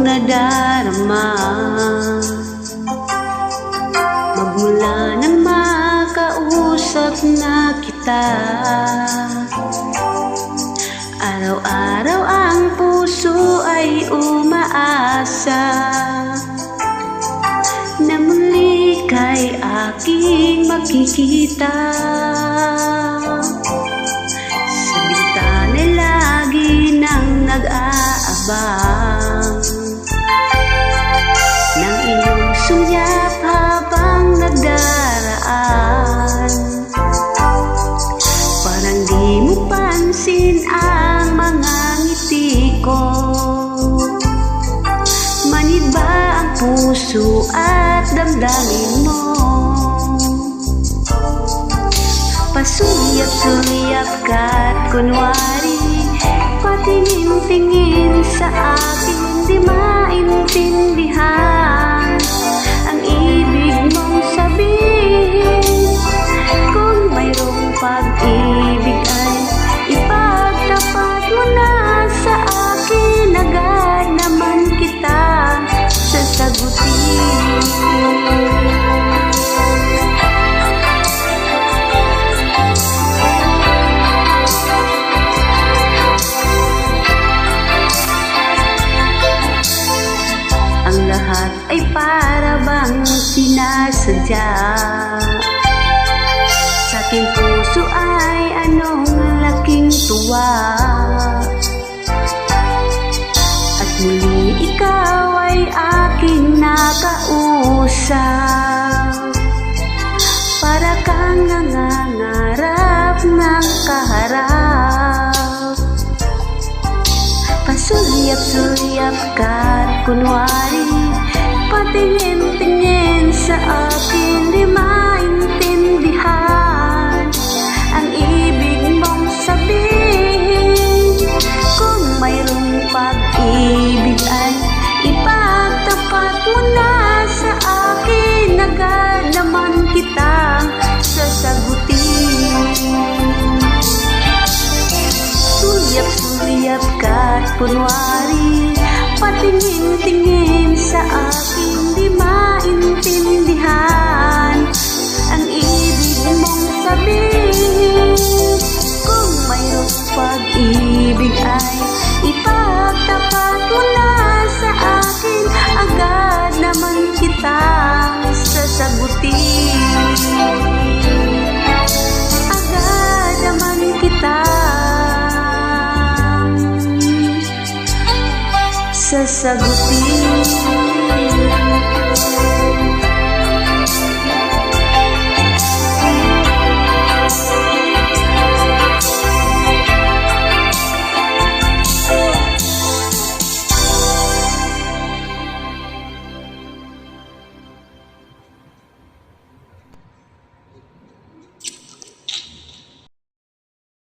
nadarama magmula nang makausap na kita. Araw-araw ang puso ay umaasa na muli kay aking makikita. Sa bintana lagi nang nag-aabang ng iyong sulyap habang nagdaraan. Parang di mo pansin ang mga ngiti ko. Manid ba ang puso at damdamin mo? Pasulyap-sulyap ka't kunwari patingin-tingin sa akin, di maintindihan ang ibig mong sabihin. Kung mayroong pag-ibig ay ipagtapat mo na sa akin, agad naman kita sasagutin. Ang lahat ay para bang sinasadya. Sa aking puso ay anong laking tuwa. At muli ikaw ay aking nakausap. Para kang nangangarap ng kaharap. Pasulyap-sulyap ka't kunwari patingin-tingin sa akin, di maintindihan ang ibig mong sabihin. Kung mayroong pag-ibig ay ipagtapat mo na sa akin, agad naman kita sasagutin. Sulyap-sulyap ka't kunwari patingin-tingin sa akin, di maintindihan ang ibig mong sabihin. Kung mayroong pag-ibig ay ipagtapat mo na sa akin, agad naman kitang sasagutin. Agad naman kitang sasagutin.